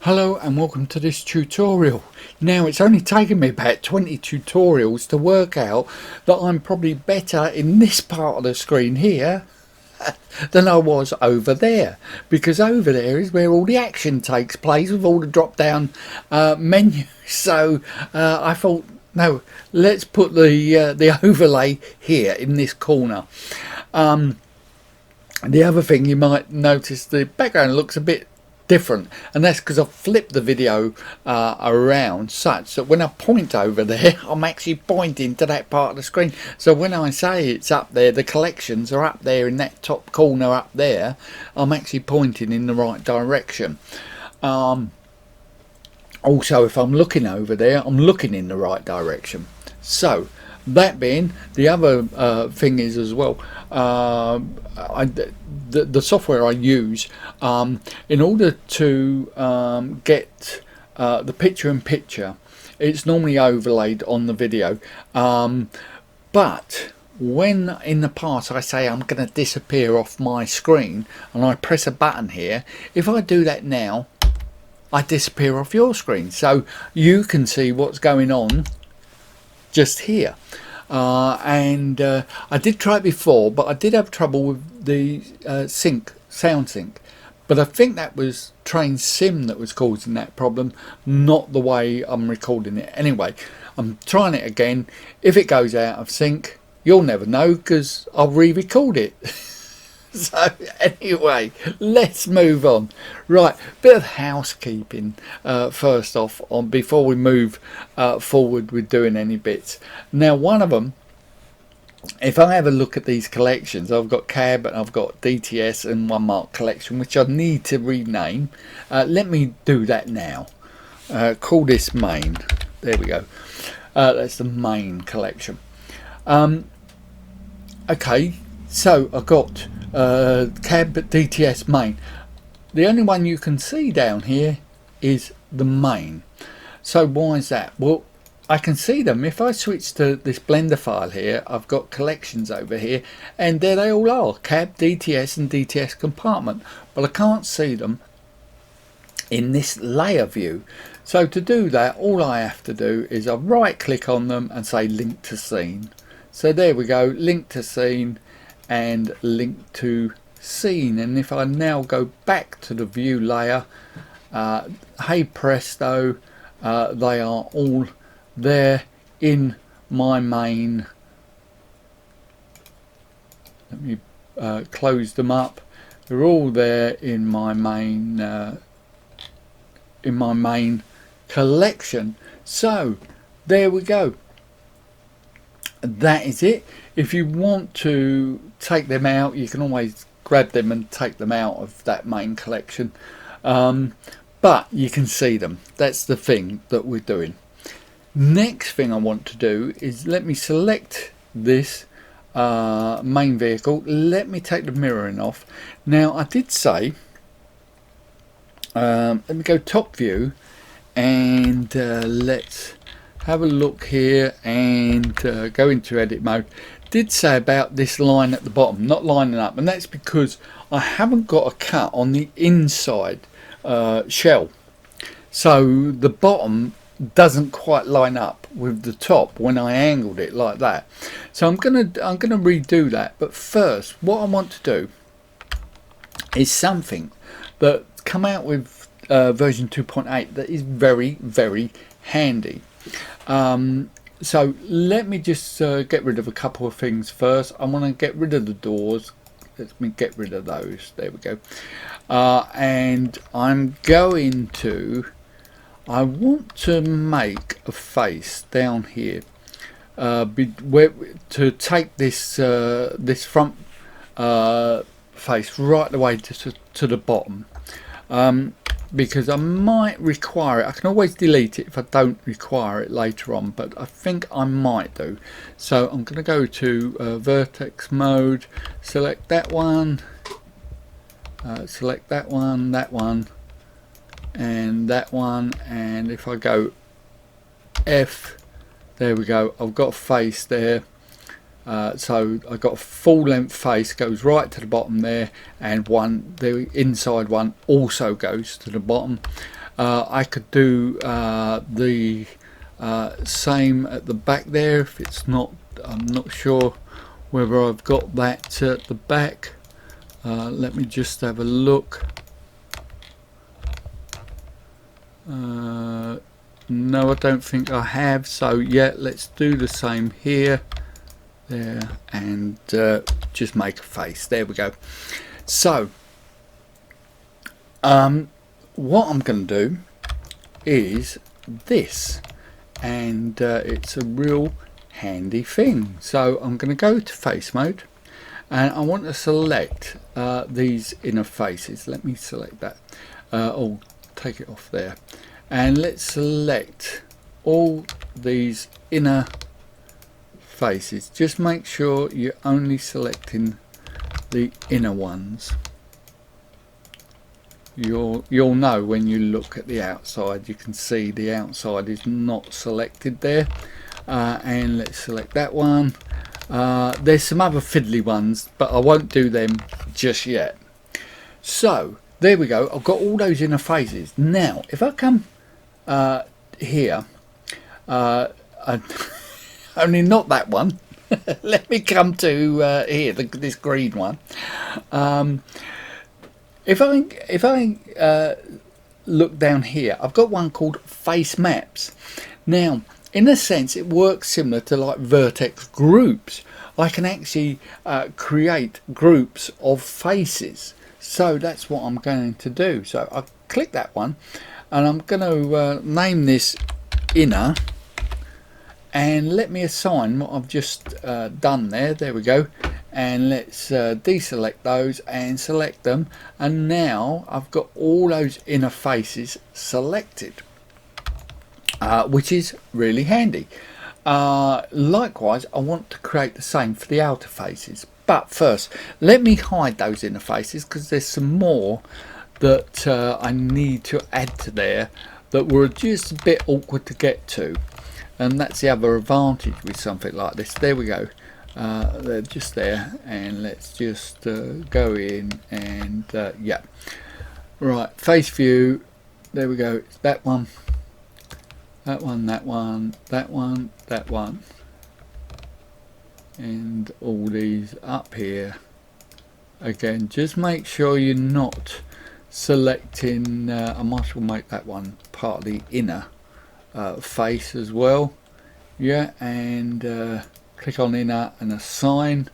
Hello and welcome to this tutorial. Now it's only taken me about 20 tutorials to work out that I'm probably better in this part of the screen here than I was over there, because over there is where all the action takes place with all the drop down menus. So I thought, no, let's put the overlay here in this corner. The other thing, you might notice the background looks a bit different, and that's because I've flipped the video around such that when I point over there, I'm actually pointing to that part of the screen. So when I say it's up there, the collections are up there in that top corner up there, I'm actually pointing in the right direction. Also, if I'm looking over there, I'm looking in the right direction. So that being, the other thing is as well, the software I use, in order to get the picture-in-picture, it's normally overlaid on the video, but when in the past I say I'm going to disappear off my screen and I press a button here, if I do that now, I disappear off your screen, so you can see what's going on just here. I did try it before, but I did have trouble with the sound sync, but I think that was Train Sim that was causing that problem, not the way I'm recording it. Anyway, I'm trying it again. If it goes out of sync, you'll never know because I'll re-record it. So anyway, let's move on. Right, bit of housekeeping first off before we move forward with doing any bits. Now, one of them, if I have a look at these collections, I've got cab and I've got DTS and one mark collection, which I need to rename. Let me do that now. Call this main. There we go. That's the main collection. Okay, so I've got cab DTS main. The only one you can see down here is the main. So why is that? Well, I can see them if I switch to this blender file here. I've got collections over here, and there they all are, cab, DTS and DTS compartment, but I can't see them in this layer view. So to do that, all I have to do is I right click on them and say link to scene. So there we go, link to scene and link to scene. And if I now go back to the view layer, hey presto, they are all there in my main. Let me close them up. They're all there in my main collection. So there we go. That is it. If you want to take them out, you can always grab them and take them out of that main collection, but you can see them. That's the thing that we're doing. Next thing I want to do is let me select this main vehicle. Let me take the mirroring off. Now I did say let me go top view and let's have a look here and go into edit mode. Did say about this line at the bottom not lining up, and that's because I haven't got a cut on the inside shell, so the bottom doesn't quite line up with the top when I angled it like that. So I'm gonna redo that, but first what I want to do is something that come out with version 2.8 that is very, very handy. So let me just get rid of a couple of things first. I want to get rid of the doors. Let me get rid of those. There we go. And I'm going to, I want to make a face down here, to take this this front face right the way to the bottom, because I might require it. I can always delete it if I don't require it later on, but I think I might do. So I'm going to go to vertex mode, select that one, select that one, and that one, and if I go F, there we go, I've got a face there. So I've got a full length face, goes right to the bottom there, and one, the inside one also goes to the bottom. I could do the same at the back there if it's not, I'm not sure whether I've got that at the back. Let me just have a look. No, I don't think I have. So yeah, let's do the same here, there, and just make a face. There we go. So what I'm going to do is this, and it's a real handy thing. So I'm going to go to face mode, and I want to select these inner faces. Let me select that. Oh, take it off there, and let's select all these inner faces. Just make sure you're only selecting the inner ones. You'll know when you look at the outside, you can see the outside is not selected there. And let's select that one. There's some other fiddly ones, but I won't do them just yet. So there we go. I've got all those inner faces. Now if I come here, only not that one. Let me come to here, this green one. If I look down here, I've got one called face maps. Now in a sense it works similar to like vertex groups. I can actually create groups of faces. So that's what I'm going to do. So I click that one, and I'm going to name this inner, and let me assign what I've just done there. There we go. And let's deselect those and select them, and now I've got all those inner faces selected, which is really handy. Likewise, I want to create the same for the outer faces, but first let me hide those inner faces, because there's some more that I need to add to there that were just a bit awkward to get to, and that's the other advantage with something like this. There we go. They're just there, and let's just go in and yeah, right, face view. There we go. It's that one, that one, that one, that one, that one, and all these up here. Again, just make sure you're not selecting I might as well make that one part of the inner face as well. Yeah, and click on inner and assign.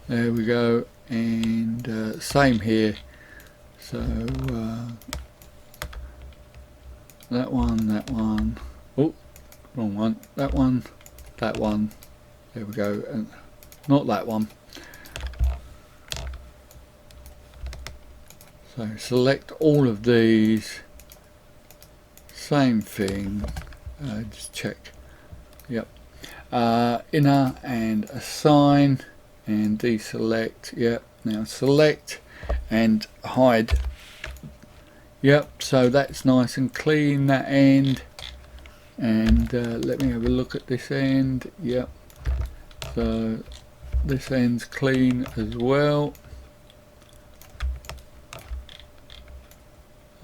There we go. And same here. So that one, oh, wrong one, that one, that one, there we go, and not that one. So select all of these, same thing, just check, yep, inner and assign and deselect, yep, now select and hide, yep, so that's nice and clean, that end. And let me have a look at this end, yep, so this end's clean as well.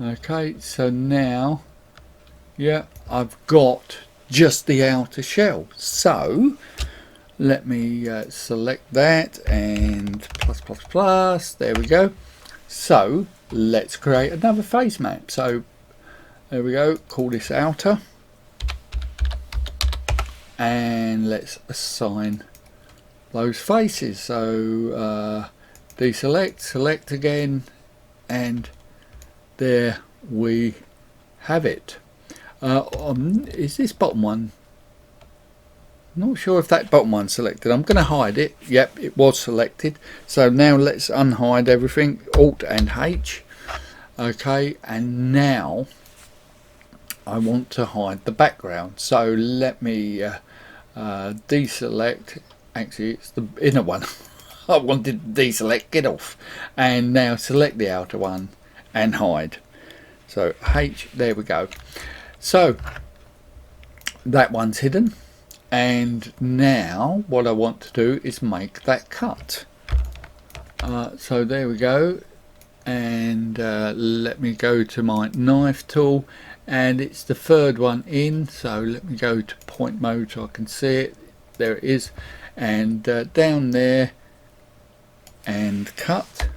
Okay, so now, yeah, I've got just the outer shell. So let me select that and plus, there we go. So let's create another face map. So there we go, call this outer, and let's assign those faces. So deselect, select again, and there we have it. Is this bottom one? Not sure if that bottom one's selected. I'm going to hide it. Yep, it was selected. So now let's unhide everything. Alt and H. Okay, and now I want to hide the background. So let me deselect. Actually, it's the inner one. I wanted to deselect, get off, and now select the outer one and hide. So H, there we go. So that one's hidden, and now what I want to do is make that cut. So there we go, and let me go to my knife tool, and it's the third one in, so let me go to point mode so I can see it. There it is, and down there, and cut.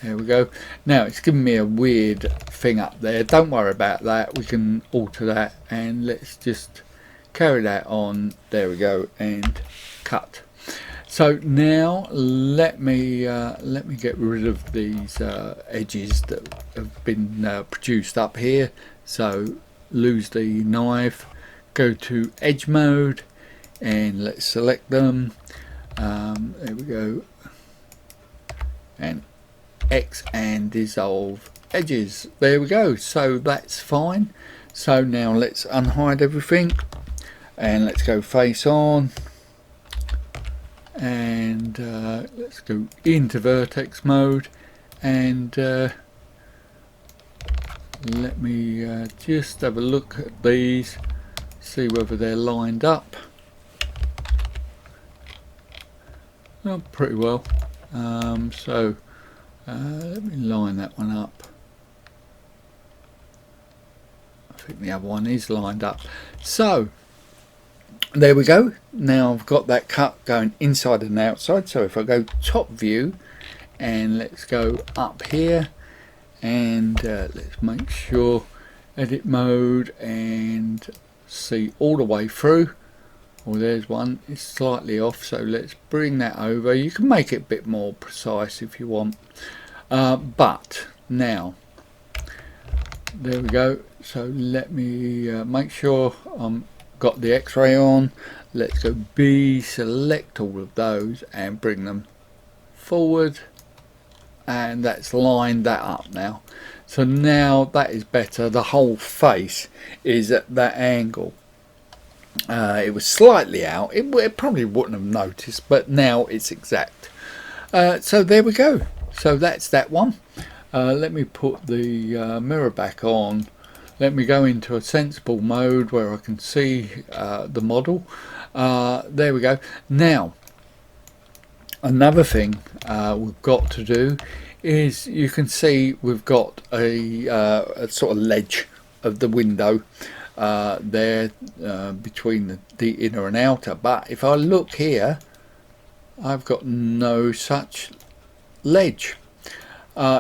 There we go. Now it's giving me a weird thing up there. Don't worry about that, we can alter that, and let's just carry that on. There we go, and cut. So now let me get rid of these edges that have been produced up here. So lose the knife, go to edge mode, and let's select them. There we go, and X and dissolve edges. There we go. So that's fine. So now let's unhide everything, and let's go face on, and let's go into vertex mode, and let me just have a look at these, see whether they're lined up. Oh, pretty well. So let me line that one up. I think the other one is lined up. So there we go. Now I've got that cut going inside and outside. So if I go top view, and let's go up here, and let's make sure edit mode and see all the way through. Well, there's one, it's slightly off, so let's bring that over. You can make it a bit more precise if you want, but now there we go. So let me make sure I'm got the X-ray on. Let's go B, select all of those and bring them forward, and that's lined that up now. So now that is better. The whole face is at that angle. It was slightly out, it probably wouldn't have noticed, but now it's exact. So there we go. So that's that one. Let me put the mirror back on. Let me go into a sensible mode where I can see the model. There we go. Now another thing we've got to do is, you can see we've got a sort of ledge of the window there between the inner and outer, but if I look here, I've got no such ledge.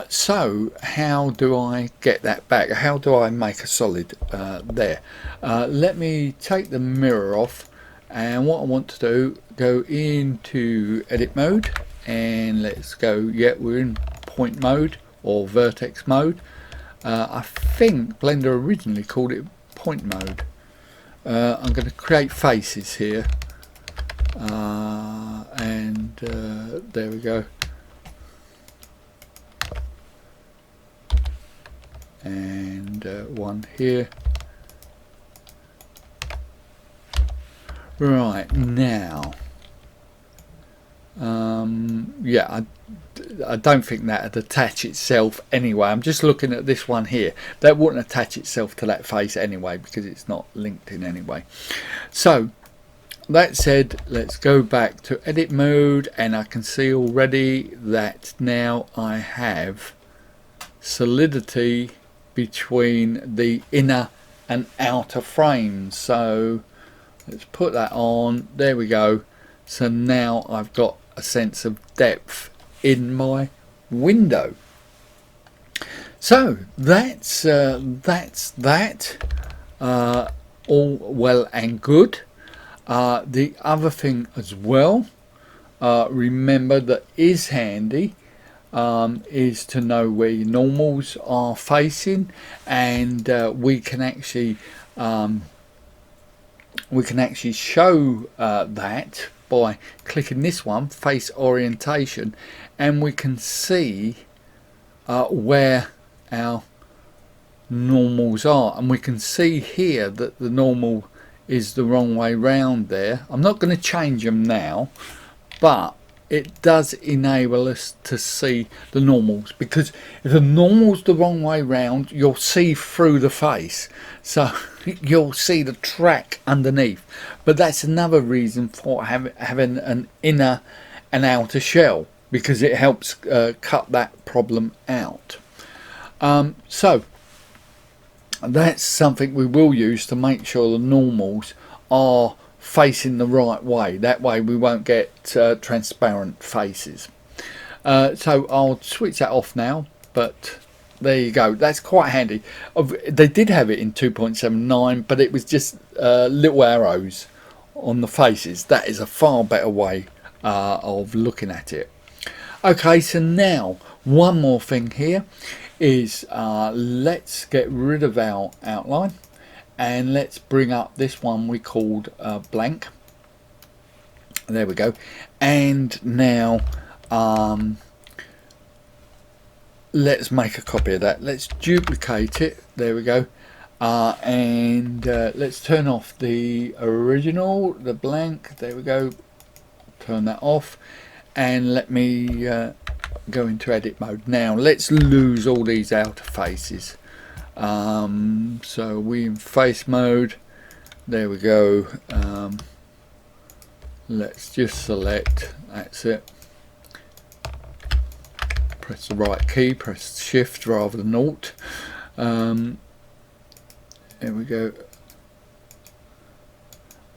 So how do I get that back? How do I make a solid there? Let me take the mirror off, and what I want to do, go into edit mode, and let's go, yeah, we're in point mode or vertex mode. I think Blender originally called it point mode. I'm going to create faces here, and there we go, and one here. Right, now yeah, I don't think that'd attach itself anyway. I'm just looking at this one here. That wouldn't attach itself to that face anyway, because it's not linked in anyway. So that said, let's go back to edit mode, and I can see already that now I have solidity between the inner and outer frames. So let's put that on. There we go. So now I've got a sense of depth in my window. So that's that. All well and good. The other thing as well, remember, that is handy, is to know where your normals are facing, and we can actually show that by clicking this one, face orientation, and we can see where our normals are, and we can see here that the normal is the wrong way round there. I'm not going to change them now, but it does enable us to see the normals, because if the normal's the wrong way round, you'll see through the face, so you'll see the track underneath. But that's another reason for having an inner and outer shell, because it helps cut that problem out. So that's something we will use to make sure the normals are facing the right way. That way we won't get transparent faces. So I'll switch that off now, but there you go. That's quite handy. They did have it in 2.79, but it was just little arrows on the faces. That is a far better way of looking at it. Okay, so now one more thing here is let's get rid of our outline and let's bring up this one we called blank. There we go. And now let's make a copy of that. Let's duplicate it. There we go. And let's turn off the original, the blank. There we go. Turn that off, and let me go into edit mode. Now let's lose all these outer faces. So we in face mode. There we go. Let's just select. That's it. Press the right key, press shift rather than alt. There we go.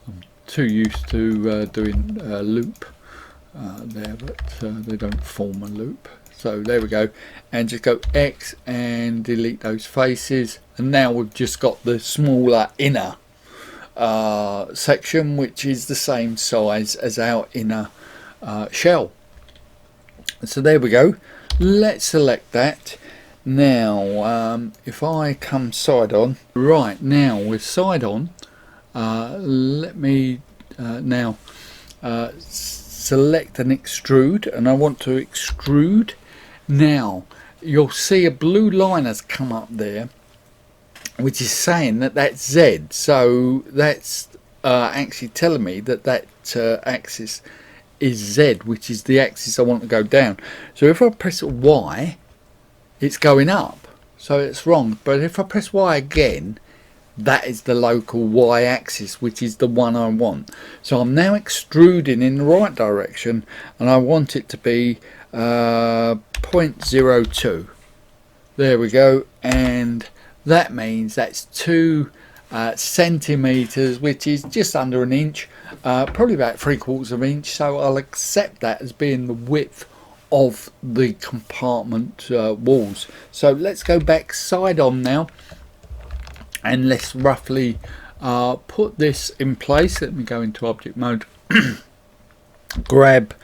I'm too used to doing loop there, but they don't form a loop. So there we go, and just go X and delete those faces, and now we've just got the smaller inner section, which is the same size as our inner shell. So there we go. Let's select that. Now if I come side on, right, now with side on, let me now select an extrude, and I want to extrude. Now you'll see a blue line has come up there, which is saying that that's Z. So that's actually telling me that that axis is Z, which is the axis I want to go down. So if I press Y, it's going up, so it's wrong. But if I press Y again, that is the local Y axis, which is the one I want. So I'm now extruding in the right direction, and I want it to be 0.02. There we go, and that means that's 2 centimeters, which is just under an inch, probably about 3/4 of an inch. So I'll accept that as being the width of the compartment walls. So let's go back side on now, and let's roughly put this in place. Let me go into object mode, grab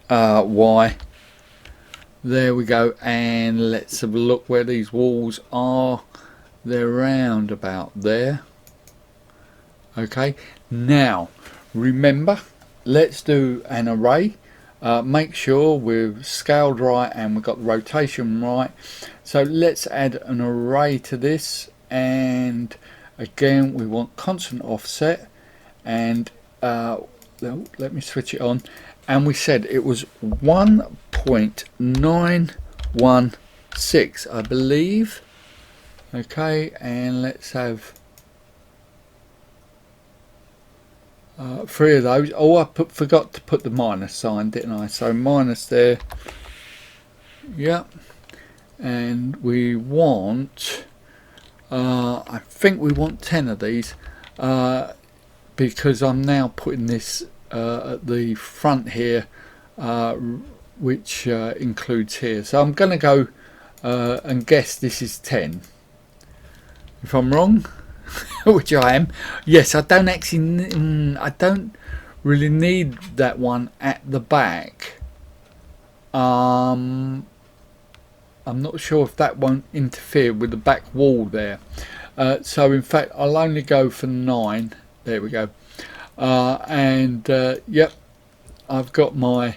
Y. There we go, and let's have a look where these walls are. They're round about there. Okay, now remember, let's do an array. Make sure we've scaled right and we've got the rotation right. So let's add an array to this, and again we want constant offset, and let me switch it on, and we said it was 1.916, I believe. Okay, and let's have 3 of those. Oh, I forgot to put the minus sign, didn't I? So minus there. Yeah, and we want I think we want 10 of these, because I'm now putting this at the front here, which includes here. So I'm going to go and guess this is 10. If I'm wrong, which I am, yes, I don't actually, I don't really need that one at the back. I'm not sure if that won't interfere with the back wall there. So in fact I'll only go for 9. There we go. And yep, I've got my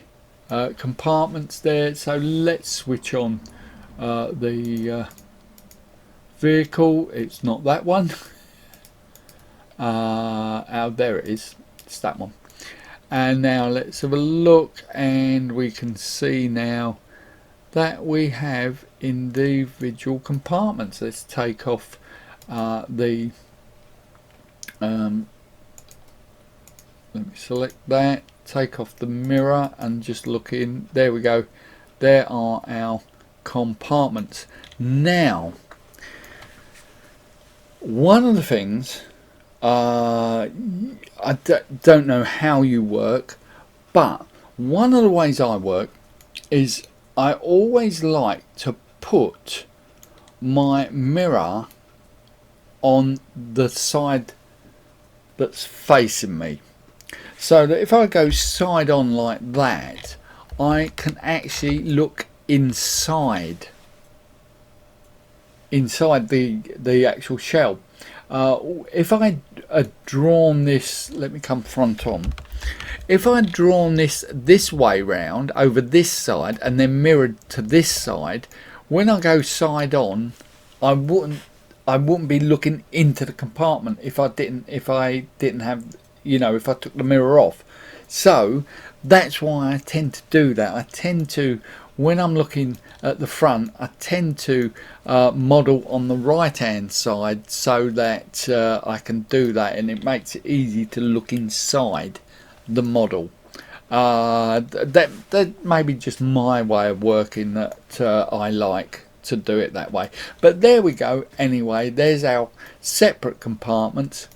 compartments there. So let's switch on the vehicle. It's not that one. There it is. It's that one. And now let's have a look, and we can see now that we have individual compartments. Let's take off the let me select that, take off the mirror and just look in. There we go. There are our compartments. Now, one of the things, don't know how you work, but one of the ways I work is I always like to put my mirror on the side that's facing me, so that if I go side on like that, I can actually look inside the actual shell. If I had drawn this, let me come front on. If I had drawn this way round over this side and then mirrored to this side, when I go side on, I wouldn't be looking into the compartment if I didn't have, if I took the mirror off. So that's why I tend to do that. I tend to, when I'm looking at the front, I tend to model on the right hand side, so that I can do that, and it makes it easy to look inside the model. That may be just my way of working, that I like to do it that way. But there we go. Anyway, there's our separate compartments,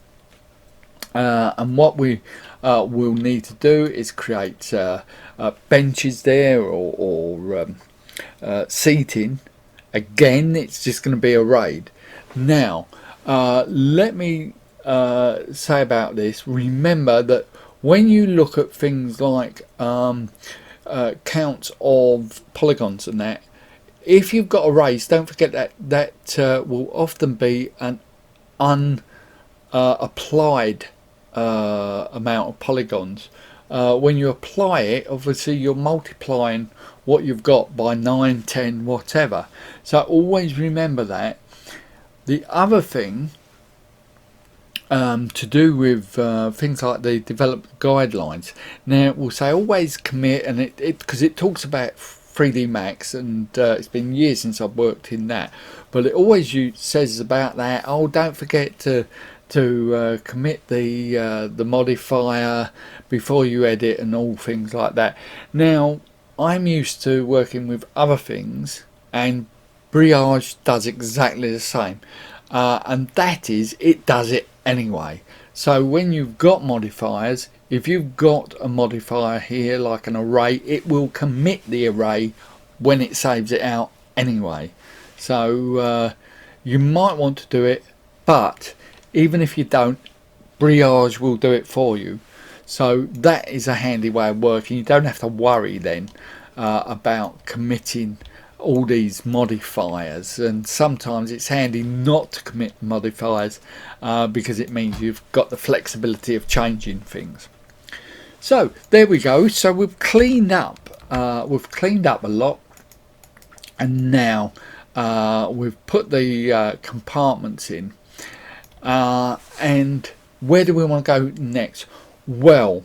and what we will need to do is create benches there, or seating. Again, it's just going to be arrayed. Now, let me say about this. Remember that when you look at things like counts of polygons and that, if you've got arrays, don't forget that will often be an unapplied amount of polygons. When you apply it, obviously you're multiplying what you've got by 9, 10, whatever. So always remember that. The other thing to do with things like the development guidelines, now we'll say always commit, and it because it talks about 3D Max, and it's been years since I've worked in that, but it always says about that, oh, don't forget to commit the modifier before you edit and all things like that. Now, I'm used to working with other things, and Briage does exactly the same, and that is, it does it anyway. So when you've got modifiers, if you've got a modifier here like an array, it will commit the array when it saves it out anyway. So you might want to do it, but even if you don't, Briage will do it for you. So that is a handy way of working. You don't have to worry then about committing all these modifiers, and sometimes it's handy not to commit modifiers because it means you've got the flexibility of changing things. So there we go. So we've cleaned up a lot, and now we've put the compartments in, and where do we want to go next? Well,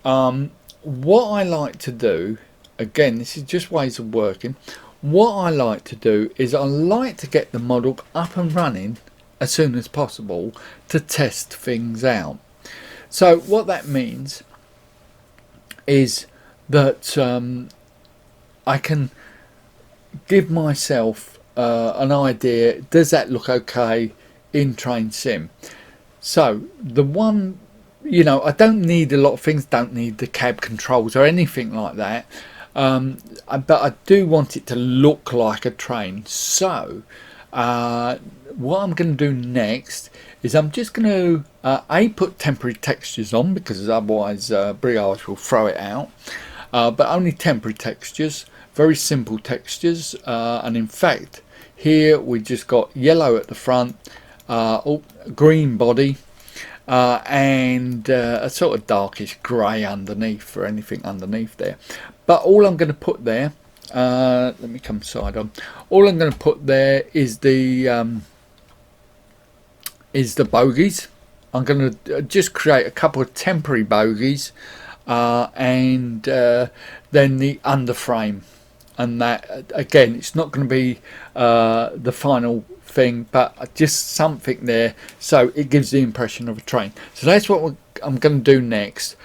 what I like to do, again, this is just ways of working. What I like to do is I like to get the model up and running as soon as possible to test things out. So what that means is that I can give myself an idea, does that look okay in Train Sim? So the one, I don't need a lot of things, don't need the cab controls or anything like that, but I do want it to look like a train. So what I'm going to do next is I'm just going to put temporary textures on, because otherwise Briage will throw it out, but only temporary textures, very simple textures, and in fact here we just got yellow at the front, green body, and a sort of darkish grey underneath for anything underneath there. But all I'm going to put there, let me come side on, all I'm going to put there is the bogies. I'm going to just create a couple of temporary bogies, and then the underframe, and that again, it's not going to be the final thing, but just something there so it gives the impression of a train. So that's what I'm going to do next.